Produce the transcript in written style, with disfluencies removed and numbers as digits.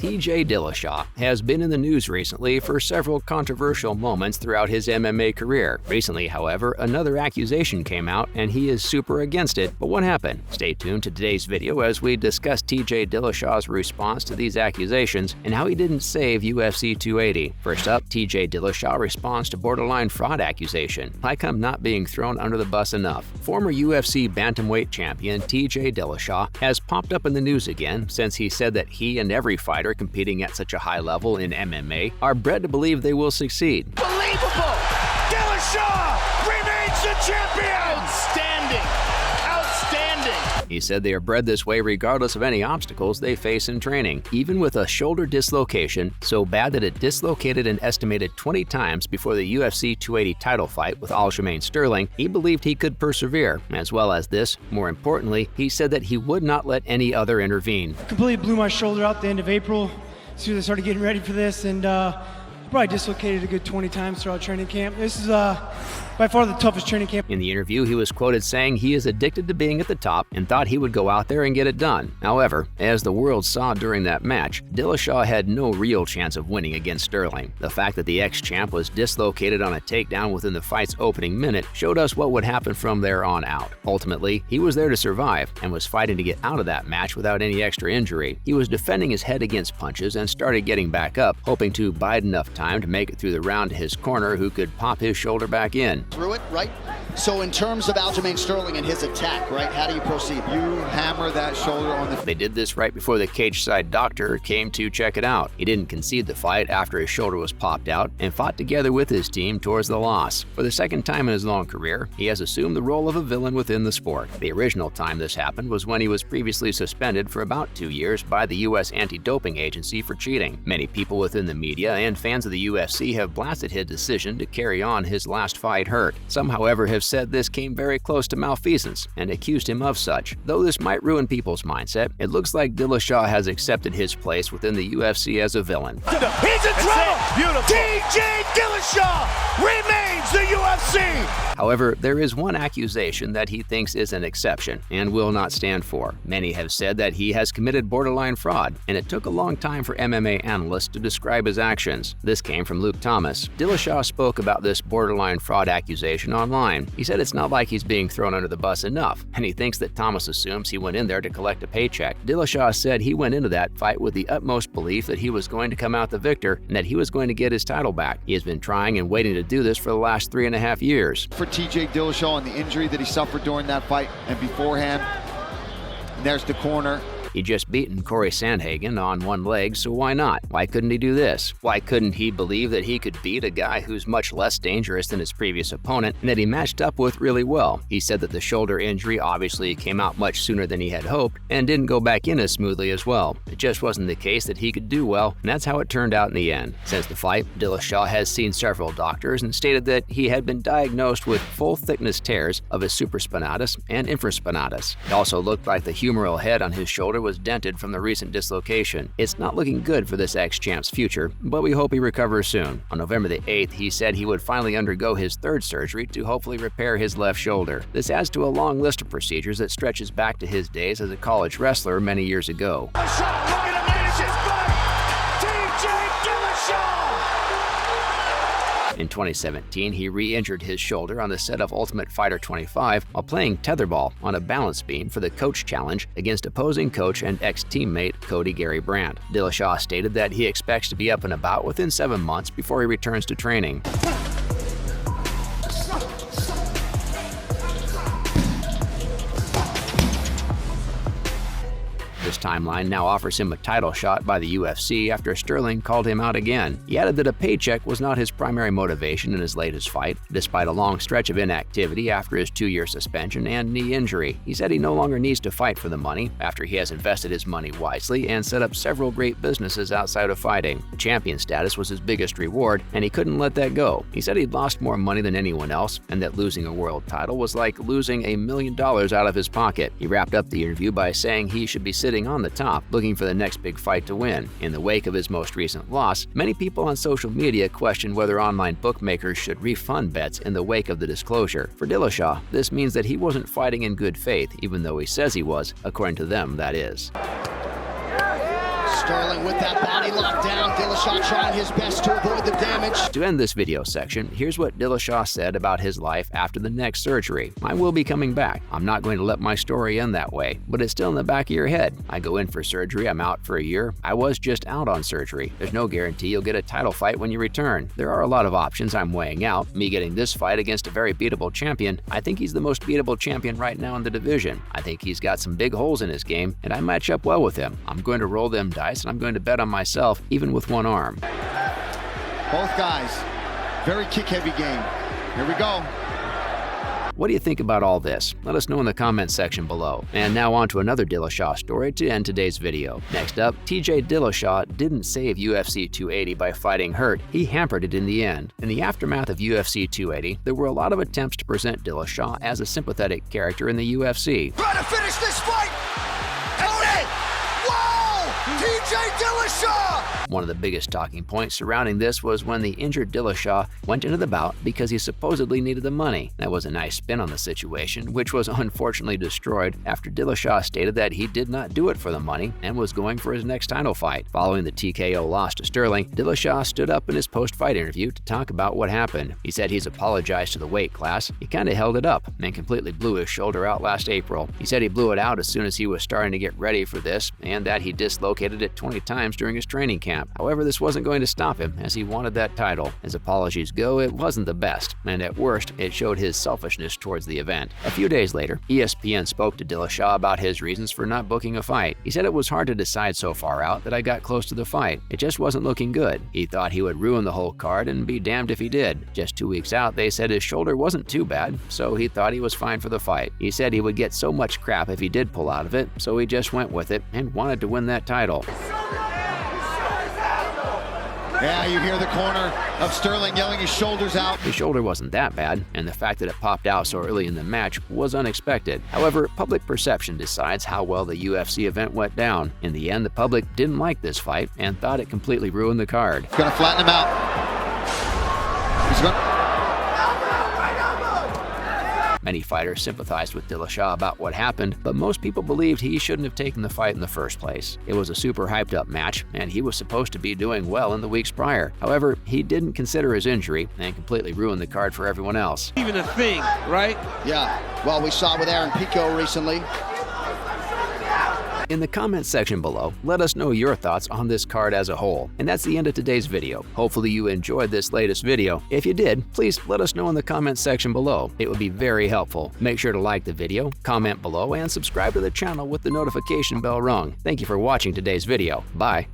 TJ Dillashaw has been in the news recently for several controversial moments throughout his MMA career. Recently, however, another accusation came out and he is super against it. But what happened? Stay tuned to today's video as we discuss TJ Dillashaw's response to these accusations and how he didn't save UFC 280. First up, TJ Dillashaw responds to borderline fraud accusation, like I'm not being thrown under the bus enough. Former UFC bantamweight champion TJ Dillashaw has popped up in the news again since he said that he and every fighter competing at such a high level in MMA are bred to believe they will succeed. Unbelievable! Dillashaw remains the champion! Outstanding! Outstanding! He said they are bred this way regardless of any obstacles they face in training, even with a shoulder dislocation so bad that it dislocated an estimated 20 times before the UFC 280 title fight with Aljamain Sterling. He believed he could persevere. As well as this, more importantly, he said that he would not let any other intervene. Completely blew my shoulder out the end of April. As soon as I started getting ready for this, and probably dislocated a good 20 times throughout training camp. This is by far the toughest training camp. In the interview, he was quoted saying he is addicted to being at the top and thought he would go out there and get it done. However, as the world saw during that match, Dillashaw had no real chance of winning against Sterling. The fact that the ex-champ was dislocated on a takedown within the fight's opening minute showed us what would happen from there on out. Ultimately, he was there to survive and was fighting to get out of that match without any extra injury. He was defending his head against punches and started getting back up, hoping to bide enough time to make it through the round to his corner who could pop his shoulder back in. Through it, right? So in terms of Aljamain Sterling and his attack, right, how do you proceed? You hammer that shoulder on the... They did this right before the cage-side doctor came to check it out. He didn't concede the fight after his shoulder was popped out and fought together with his team towards the loss. For the second time in his long career, he has assumed the role of a villain within the sport. The original time this happened was when he was previously suspended for about 2 years by the U.S. Anti-Doping Agency for cheating. Many people within the media and fans of the UFC have blasted his decision to carry on his last fight hurt. Some, however, have said this came very close to malfeasance and accused him of such. Though this might ruin people's mindset, it looks like Dillashaw has accepted his place within the UFC as a villain. He's in trouble! Beautiful! TJ Dillashaw remains the UFC! However, there is one accusation that he thinks is an exception and will not stand for. Many have said that he has committed borderline fraud, and it took a long time for MMA analysts to describe his actions. This came from Luke Thomas. Dillashaw spoke about this borderline fraud accusation online. He said it's not like he's being thrown under the bus enough, and he thinks that Thomas assumes he went in there to collect a paycheck. Dillashaw said he went into that fight with the utmost belief that he was going to come out the victor and that he was going to get his title back. He has been trying and waiting to do this for the last 3.5 years. For TJ Dillashaw and the injury that he suffered during that fight and beforehand, and there's the corner. He'd just beaten Corey Sandhagen on one leg, so why not? Why couldn't he do this? Why couldn't he believe that he could beat a guy who's much less dangerous than his previous opponent and that he matched up with really well? He said that the shoulder injury obviously came out much sooner than he had hoped and didn't go back in as smoothly as well. It just wasn't the case that he could do well, and that's how it turned out in the end. Since the fight, Dillashaw has seen several doctors and stated that he had been diagnosed with full-thickness tears of his supraspinatus and infraspinatus. It also looked like the humeral head on his shoulder was dented from the recent dislocation. It's not looking good for this ex-champ's future, but we hope he recovers soon. On November the 8th, he said he would finally undergo his third surgery to hopefully repair his left shoulder. This adds to a long list of procedures that stretches back to his days as a college wrestler many years ago. In 2017, he re-injured his shoulder on the set of Ultimate Fighter 25 while playing tetherball on a balance beam for the Coach Challenge against opposing coach and ex-teammate Cody Gary Brandt. Dillashaw stated that he expects to be up and about within 7 months before he returns to training. This timeline now offers him a title shot by the UFC after Sterling called him out again. He added that a paycheck was not his primary motivation in his latest fight, despite a long stretch of inactivity after his 2-year suspension and knee injury. He said he no longer needs to fight for the money after he has invested his money wisely and set up several great businesses outside of fighting. Champion status was his biggest reward, and he couldn't let that go. He said he'd lost more money than anyone else, and that losing a world title was like losing $1 million out of his pocket. He wrapped up the interview by saying he should be sitting on the top, looking for the next big fight to win. In the wake of his most recent loss, many people on social media questioned whether online bookmakers should refund bets in the wake of the disclosure. For Dillashaw, this means that he wasn't fighting in good faith, even though he says he was, according to them, that is. Sterling with that bottom Body locked down. Dillashaw trying his best to avoid the damage. To end this video section, here's what Dillashaw said about his life after the neck surgery. I will be coming back. I'm not going to let my story end that way, but it's still in the back of your head. I go in for surgery, I'm out for a year. I was just out on surgery. There's no guarantee you'll get a title fight when you return. There are a lot of options I'm weighing out. Me getting this fight against a very beatable champion. I think he's the most beatable champion right now in the division. I think he's got some big holes in his game, and I match up well with him. I'm going to roll them dice, and I'm going to bet on myself, even with one arm. Both guys, very kick-heavy game. Here we go. What do you think about all this? Let us know in the comments section below. And now on to another Dillashaw story to end today's video. Next up, TJ Dillashaw didn't save UFC 280 by fighting hurt, he hampered it in the end. In the aftermath of UFC 280, there were a lot of attempts to present Dillashaw as a sympathetic character in the UFC. Trying to finish this fight! Tony! Whoa! TJ Dillashaw! One of the biggest talking points surrounding this was when the injured Dillashaw went into the bout because he supposedly needed the money. That was a nice spin on the situation, which was unfortunately destroyed after Dillashaw stated that he did not do it for the money and was going for his next title fight. Following the TKO loss to Sterling, Dillashaw stood up in his post-fight interview to talk about what happened. He said he's apologized to the weight class. He kind of held it up and completely blew his shoulder out last April. He said he blew it out as soon as he was starting to get ready for this and that he dislocated it 20 times during his training camp. However, this wasn't going to stop him as he wanted that title. As apologies go, it wasn't the best, and at worst, it showed his selfishness towards the event. A few days later, ESPN spoke to Dillashaw about his reasons for not booking a fight. He said it was hard to decide so far out that I got close to the fight. It just wasn't looking good. He thought he would ruin the whole card and be damned if he did. Just 2 weeks out, they said his shoulder wasn't too bad, so he thought he was fine for the fight. He said he would get so much crap if he did pull out of it, so he just went with it and wanted to win that title. Yeah, you hear the corner of Sterling yelling his shoulders out. His shoulder wasn't that bad, and the fact that it popped out so early in the match was unexpected. However, public perception decides how well the UFC event went down. In the end, the public didn't like this fight and thought it completely ruined the card. He's gonna flatten him out. He's gonna... Many fighters sympathized with Dillashaw about what happened, but most people believed he shouldn't have taken the fight in the first place. It was a super hyped up match, and he was supposed to be doing well in the weeks prior. However, he didn't consider his injury and completely ruined the card for everyone else. Even a thing, right? Yeah, well, we saw with Aaron Pico recently. In the comments section below, let us know your thoughts on this card as a whole. And that's the end of today's video. Hopefully you enjoyed this latest video. If you did, please let us know in the comments section below. It would be very helpful. Make sure to like the video, comment below, and subscribe to the channel with the notification bell rung. Thank you for watching today's video. Bye.